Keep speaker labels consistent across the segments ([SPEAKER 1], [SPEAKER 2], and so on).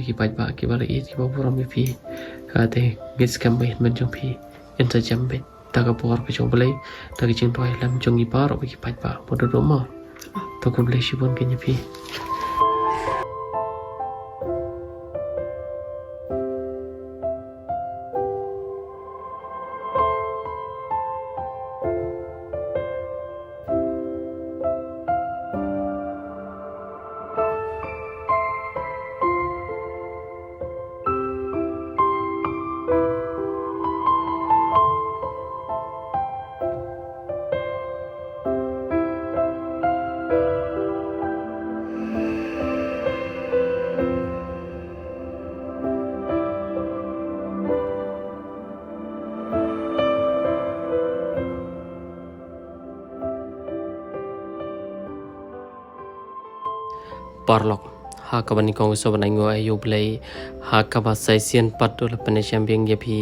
[SPEAKER 1] ki pai ba ki bala i ki ba puram pi ka te gis kam bai men jong pi en sa jam bai ta ka por ka jong balai ta ki jing toy lam jong i par ki pai ba bodo do ma to ko blai shibon ke ni pi parlok ha ka bani kong so banai ngo ayu blai ha ka ba sai sian pat do la pane champion ye phi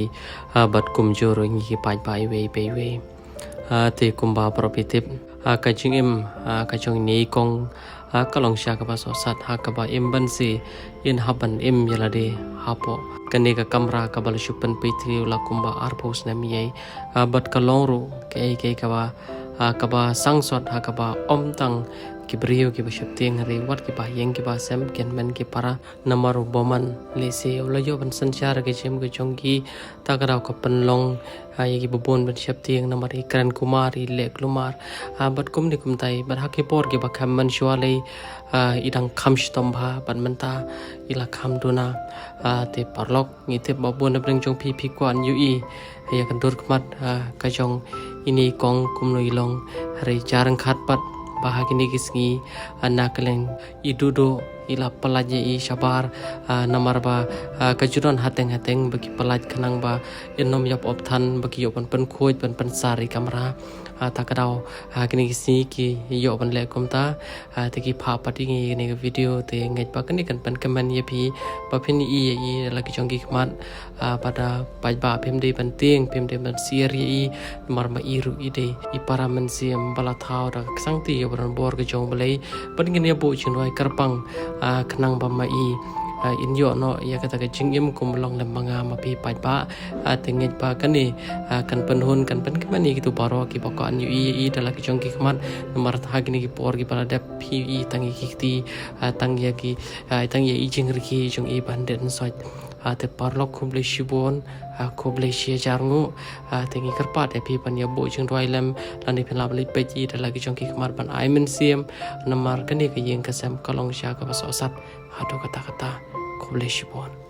[SPEAKER 1] ha bat kum jo ro ngi pai pai we ha te kum ba propitip ha ka jing em ha ka chong ni kong ha ka long sha ka ba so sat ha ka ba em ban si in ha ban em yala de ha po kane ka kamra ka bal shupan pe tri la kum ba ar pos na mi ai ha bat ka long ro ke ka ba ha ka ba sang sot ha ka ba om tang ki brio ki bashap tiang hari wat ki ba yang ki ba sem ken men ki para namaru boman le se ola yo ban sanchar ke chem ke chongki takarau ka panlong ai ki bobon ban shap tiang namari kran kumari le klumar bat kum ni kum tai bar hakki por ki ba kham man shwale idang kham shtom bha ban manta ila kham duna te parlok ngi te babon na breng chong pi kwan yu i ya kan dur kmat ka chong ini kong kum no ilong hari jarang khat pat bahagini kisngi nakaleng idudo ila pelaja i shabar namar ba kajuran hateng bagi pelaj kanang ba inom yap opthan bagi yopan pen khoj pen sari kamera takadau kini kisni ki yopan le komta te ki pha pati ngi ni video te ngai pa kani kan pen kaman ye phi pa phin i la ki chongki khmat pada pai ba phem de pen tieng phem de ban siri i mar ma i ru i de i para man siam bala thau da sang ti yopan bor ke jong balai pen ngi ne bo chinwai karpang kenang ba ma i in yo no ya kata ke jing im kum long le manga ma pi pai ba tenget ba kani kan penhun kan pen kemani gitu baro ki pokan yu i dala ki jong ki kmat nomor tha gini ki por ki bala da pi i tangi ki ti tang ya ki tang ya i jing ri ki jong i banden soi te parlok khuble shibon khuble shia jarngu tengi karpa de pi pan ya bo jing roi lem lan ni phela bali pe ji dala ki jong ki kmat ban ai men siam nomor kani ka yeng ka sam kalong sha ka so sat hado kata khuble shibon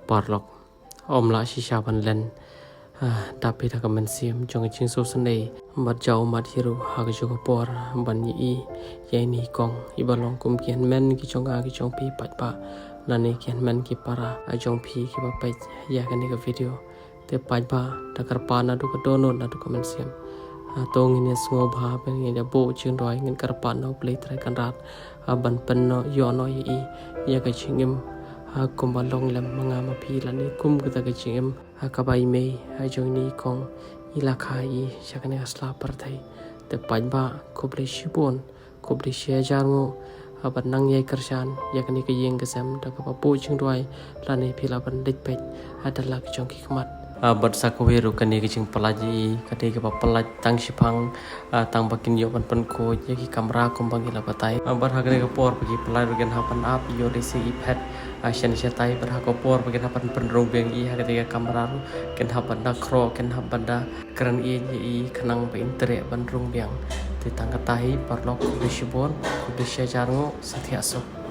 [SPEAKER 1] parlok om la shisha ban len tapi ta kaman siam jong ching so sanei mat jaw mat hiru ha ga jo por ban yi ye ni kong i balong kum kian men ki chong a ki chong pi pat pa la ne kian men ki para a jong pi ki ba pai ya ka ni ka video te pat ba ta kar pa na du ka dono na du kaman siam tong ni sngo bha pen ni da bo chin roi ngin kar pa no play trai kan rat ban pen no yo no yi ya ka chingim kum balong lem manga ma pi la ni kum ka ka chingim ka bai me a jong ni kong ila khai chakane asla par thai te pan ba khoble shibon khoble she jango ban nang ye karsan yakni ka yeng ka sam da ka po ching roi la ni phila ban dik pet adala ki chong ki kmat bersakuwiru kani kicing pelaji kani ke pelaj tang sipang tang bakin yo pan ko ye ki kamera kumbang ila batai berhak ni ke por bagi pelaj bagian hapan up yo resi ipad shan shatai berhak ko por bagian hapan penrung beng i hak ke kamera ru ken hapan da kro ken hapan da keren i kenang be internet penrung beng ti tang katahi parlok bisibon bisya jarngo setiaso